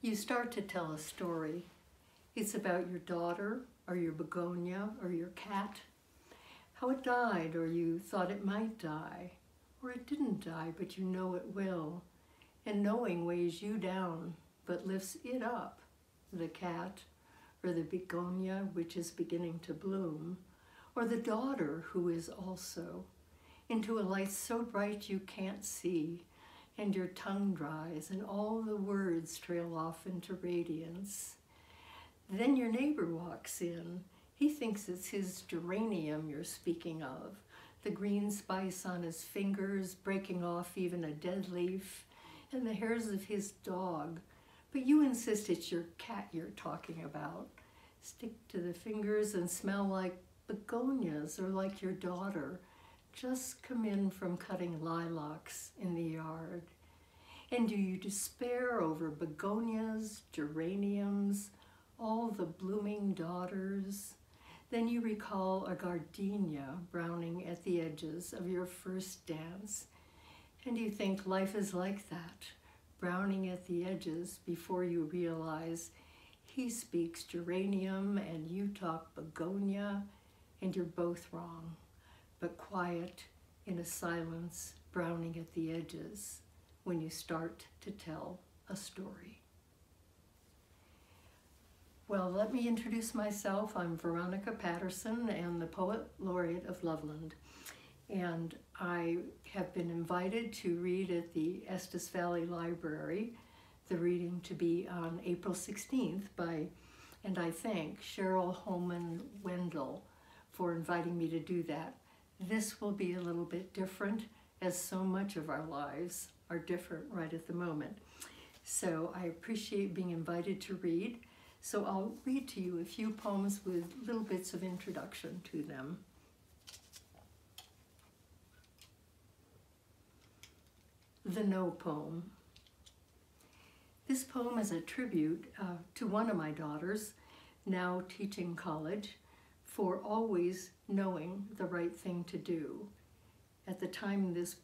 You start to tell a story. It's about your daughter, or your begonia, or your cat, how it died, or you thought it might die, or it didn't die, but you know it will. And knowing weighs you down, but lifts it up, the cat, or the begonia which is beginning to bloom, or the daughter who is also, into a light so bright you can't see, and your tongue dries, and all the words trail off into radiance. Then your neighbor walks in. He thinks it's his geranium you're speaking of, the green spice on his fingers, breaking off even a dead leaf, and the hairs of his dog. But you insist it's your cat you're talking about. Stick to the fingers and smell like begonias or like your daughter. Just come in from cutting lilacs in the yard. And do you despair over begonias, geraniums, all the blooming daughters? Then you recall a gardenia browning at the edges of your first dance, and you think life is like that, browning at the edges before you realize he speaks geranium and you talk begonia, and you're both wrong, but quiet in a silence browning at the edges when you start to tell a story. Well, let me introduce myself. I'm Veronica Patterson and the Poet Laureate of Loveland. And I have been invited to read at the Estes Valley Library, the reading to be on April 16th and I thank Cheryl Holman Wendell for inviting me to do that. This will be a little bit different, as so much of our lives are different right at the moment. So I appreciate being invited to read. So I'll read to you a few poems with little bits of introduction to them. The No Poem. This poem is a tribute to one of my daughters, now teaching college, for always knowing the right thing to do. At the time this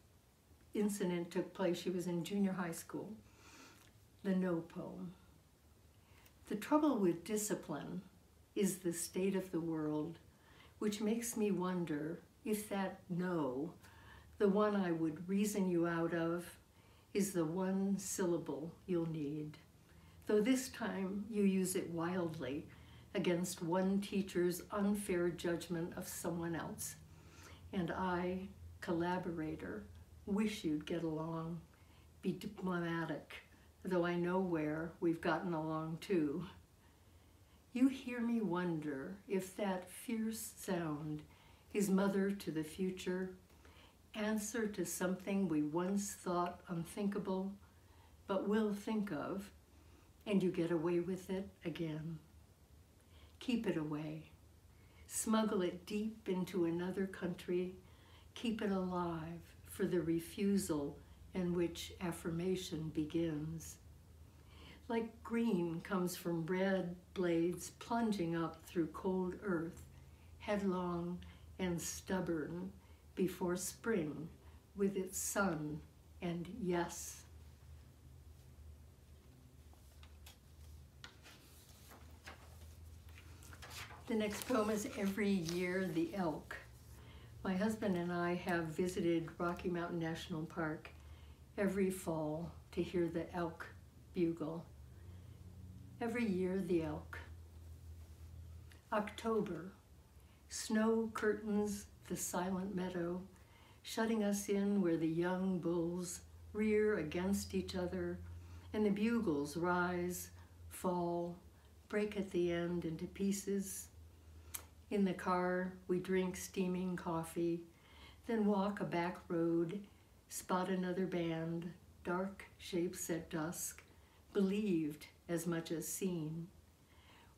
incident took place, she was in junior high school. The No Poem. The trouble with discipline is the state of the world, which makes me wonder if that no, the one I would reason you out of, is the one syllable you'll need. Though this time you use it wildly against one teacher's unfair judgment of someone else. And I, collaborator, wish you'd get along, be diplomatic, though I know where we've gotten along too. You hear me wonder if that fierce sound is mother to the future, answer to something we once thought unthinkable, but will think of, and you get away with it again. Keep it away. Smuggle it deep into another country. Keep it alive for the refusal in which affirmation begins. Like green comes from red blades plunging up through cold earth, headlong and stubborn before spring with its sun and yes. The next poem is Every Year the Elk. My husband and I have visited Rocky Mountain National Park every fall to hear the elk bugle. Every year the elk. October, snow curtains the silent meadow, shutting us in where the young bulls rear against each other, and the bugles rise, fall, break at the end into pieces. In the car, we drink steaming coffee, then walk a back road, spot another band, dark shapes at dusk, believed as much as seen.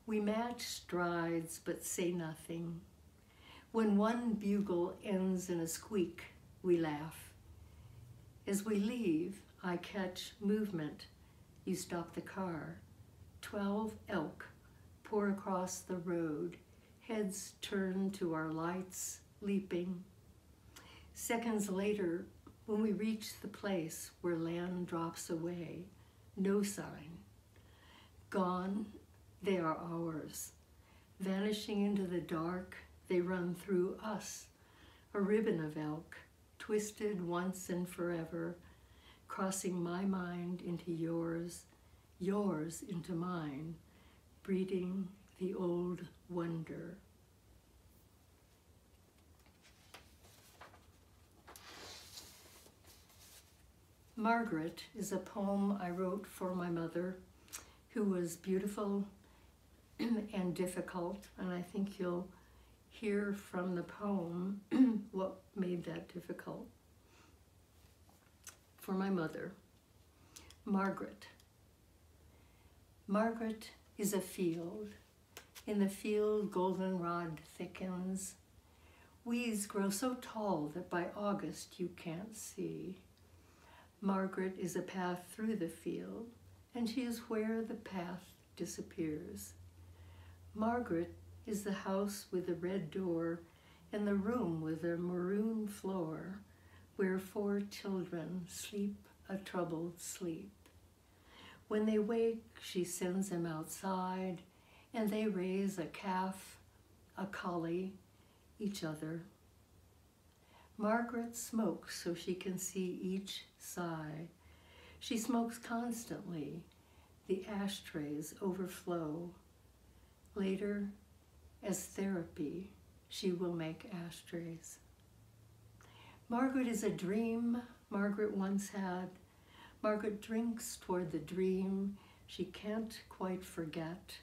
We match strides but say nothing. When one bugle ends in a squeak, we laugh. As we leave, I catch movement. You stop the car. 12 elk pour across the road, heads turn to our lights, leaping. Seconds later, when we reach the place where land drops away, no sign. Gone, they are ours. Vanishing into the dark, they run through us, a ribbon of elk, twisted once and forever, crossing my mind into yours, yours into mine, breeding the old wonder. Margaret is a poem I wrote for my mother, who was beautiful and difficult, and I think you'll hear from the poem what made that difficult. For my mother, Margaret. Margaret is a field. In the field, goldenrod thickens. Weeds grow so tall that by August you can't see. Margaret is a path through the field, and she is where the path disappears. Margaret is the house with the red door and the room with the maroon floor, where 4 children sleep a troubled sleep. When they wake, she sends them outside, and they raise a calf, a collie, each other. Margaret smokes so she can see each sigh. She smokes constantly. The ashtrays overflow. Later, as therapy, she will make ashtrays. Margaret is a dream Margaret once had. Margaret drinks toward the dream she can't quite forget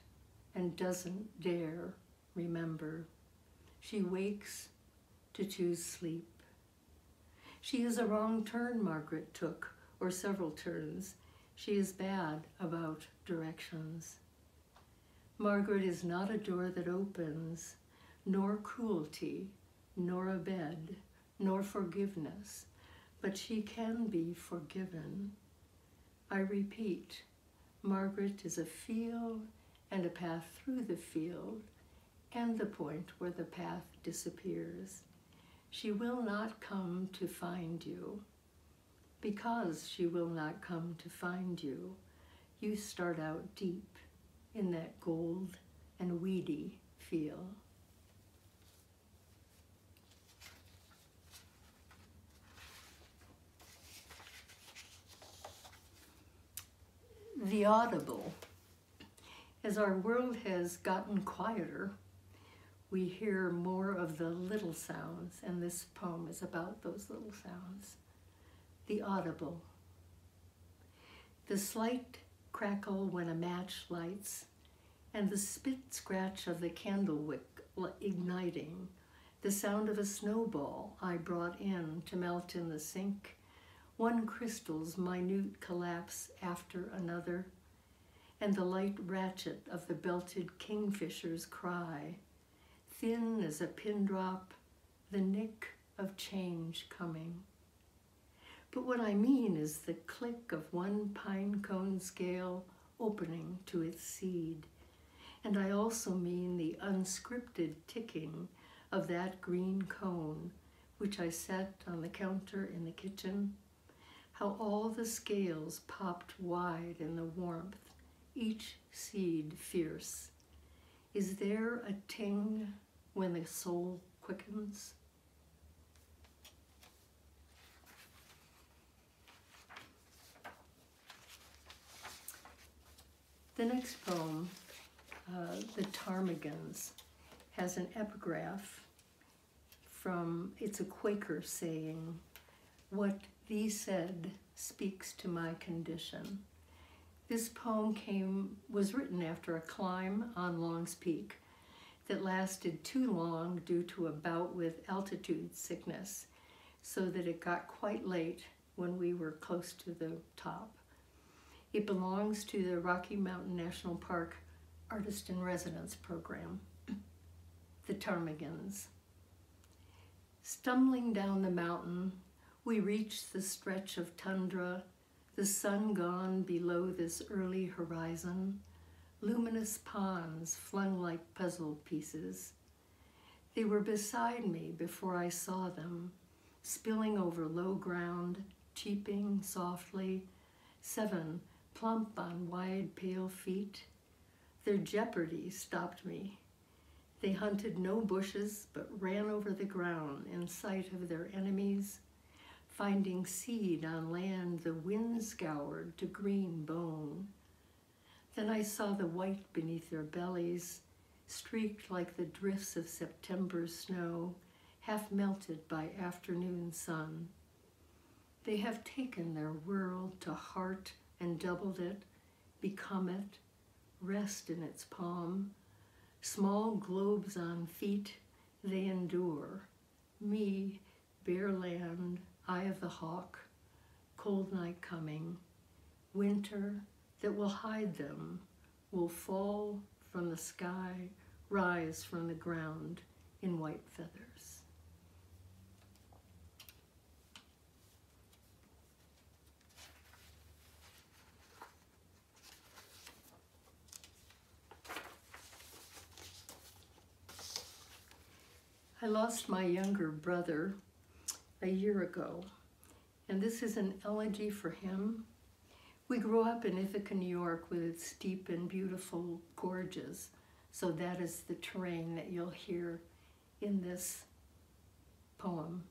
and doesn't dare remember. She wakes to choose sleep. She is a wrong turn Margaret took, or several turns. She is bad about directions. Margaret is not a door that opens, nor cruelty, nor a bed, nor forgiveness, but she can be forgiven. I repeat, Margaret is a field and a path through the field, and the point where the path disappears. She will not come to find you. Because she will not come to find you, you start out deep in that gold and weedy field. The audible. As our world has gotten quieter, we hear more of the little sounds, and this poem is about those little sounds. The audible. The slight crackle when a match lights, and the spit scratch of the candle wick igniting, the sound of a snowball I brought in to melt in the sink, one crystal's minute collapse after another, and the light ratchet of the belted kingfisher's cry, thin as a pin drop, the nick of change coming. But what I mean is the click of one pine cone scale opening to its seed. And I also mean the unscripted ticking of that green cone, which I set on the counter in the kitchen, how all the scales popped wide in the warmth, each seed fierce. Is there a ting when the soul quickens? The next poem, The Ptarmigans, has an epigraph from, it's a Quaker saying, "What thee said speaks to my condition." This poem was written after a climb on Long's Peak that lasted too long due to a bout with altitude sickness, so that it got quite late when we were close to the top. It belongs to the Rocky Mountain National Park Artist in Residence program. The Ptarmigans. Stumbling down the mountain, we reach the stretch of tundra, the sun gone below this early horizon, luminous ponds flung like puzzle pieces. They were beside me before I saw them, spilling over low ground, cheeping softly, 7 plump on wide pale feet, Their jeopardy stopped me. They hunted no bushes, but ran over the ground in sight of their enemies, finding seed on land the wind scoured to green bone. Then I saw the white beneath their bellies, streaked like the drifts of September's snow, half melted by afternoon sun. They have taken their world to heart and doubled it, become it, rest in its palm. Small globes on feet, they endure. Me, bare land, eye of the hawk, cold night coming, winter that will hide them, will fall from the sky, rise from the ground in white feathers. I lost my younger brother a year ago, and this is an elegy for him. We grew up in Ithaca, New York, with its steep and beautiful gorges, so that is the terrain that you'll hear in this poem.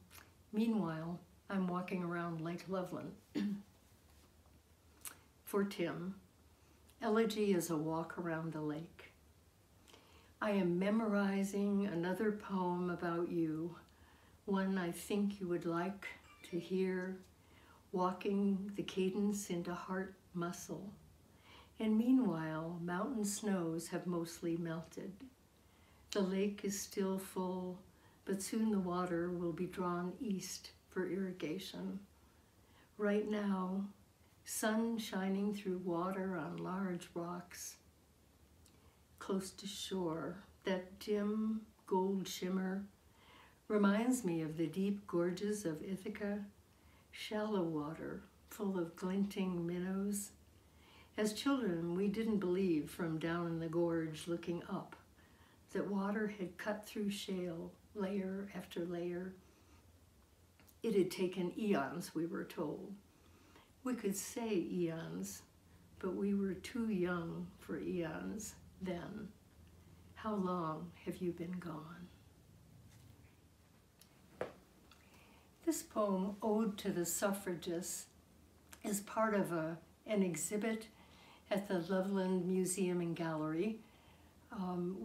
Meanwhile, I'm walking around Lake Loveland. For Tim, elegy is a walk around the lake. I am memorizing another poem about you, one I think you would like to hear, walking the cadence into heart muscle. And meanwhile, mountain snows have mostly melted. The lake is still full, but soon the water will be drawn east for irrigation. Right now, sun shining through water on large rocks, close to shore, that dim gold shimmer reminds me of the deep gorges of Ithaca, shallow water full of glinting minnows. As children, we didn't believe from down in the gorge looking up that water had cut through shale layer after layer. It had taken eons, we were told. We could say eons, but we were too young for eons then. How long have you been gone? This poem, Ode to the Suffragists, is part of an exhibit at the Loveland Museum and Gallery,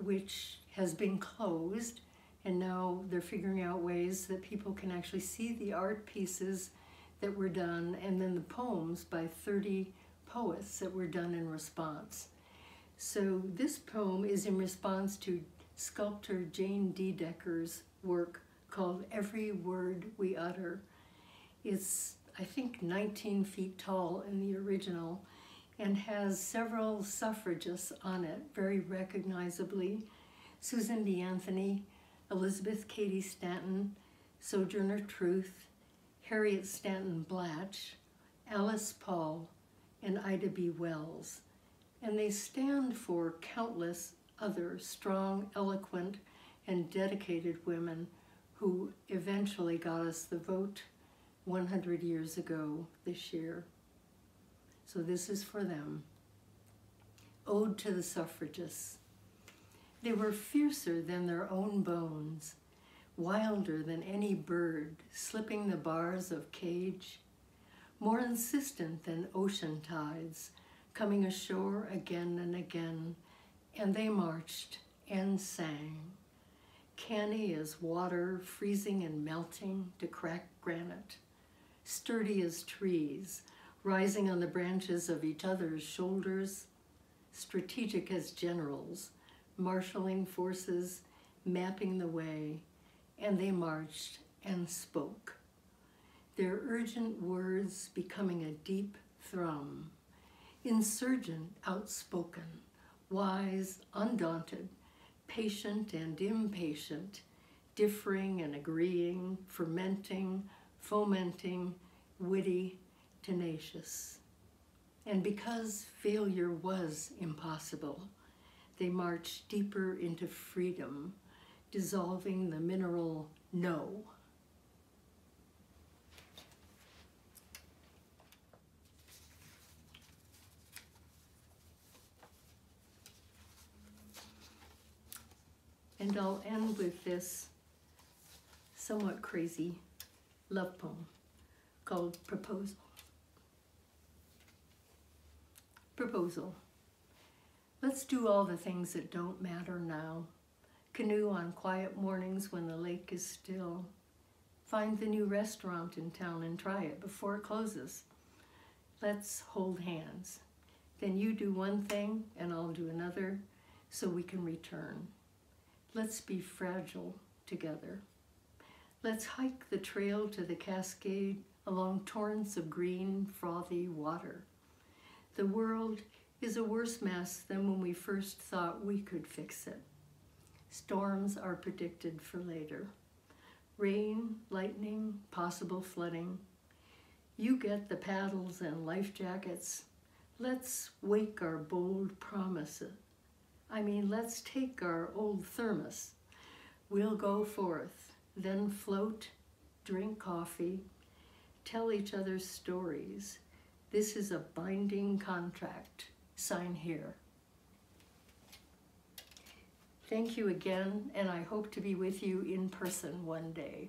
which has been closed, and now they're figuring out ways that people can actually see the art pieces that were done, and then the poems by 30 poets that were done in response. So this poem is in response to sculptor Jane Dedecker's work called Every Word We Utter. It's, I think, 19 feet tall in the original and has several suffragists on it, very recognizably. Susan B. Anthony, Elizabeth Cady Stanton, Sojourner Truth, Harriet Stanton Blatch, Alice Paul, and Ida B. Wells. And they stand for countless other strong, eloquent, and dedicated women who eventually got us the vote 100 years ago this year. So this is for them. Ode to the Suffragists. They were fiercer than their own bones, wilder than any bird slipping the bars of cage, more insistent than ocean tides, coming ashore again and again, and they marched and sang, canny as water freezing and melting to crack granite, sturdy as trees, rising on the branches of each other's shoulders, strategic as generals, marshaling forces, mapping the way, and they marched and spoke, their urgent words becoming a deep thrum, insurgent, outspoken, wise, undaunted, patient and impatient, differing and agreeing, fermenting, fomenting, witty, tenacious. And because failure was impossible, they marched deeper into freedom, dissolving the mineral no. And I'll end with this somewhat crazy love poem called Proposal. Proposal. Let's do all the things that don't matter now. Canoe on quiet mornings when the lake is still. Find the new restaurant in town and try it before it closes. Let's hold hands. Then you do one thing and I'll do another so we can return. Let's be fragile together. Let's hike the trail to the cascade along torrents of green, frothy water. The world is a worse mess than when we first thought we could fix it. Storms are predicted for later. Rain, lightning, possible flooding. You get the paddles and life jackets. Let's wake our bold promises. Let's take our old thermos. We'll go forth, then float, drink coffee, tell each other stories. This is a binding contract. Sign here. Thank you again, and I hope to be with you in person one day.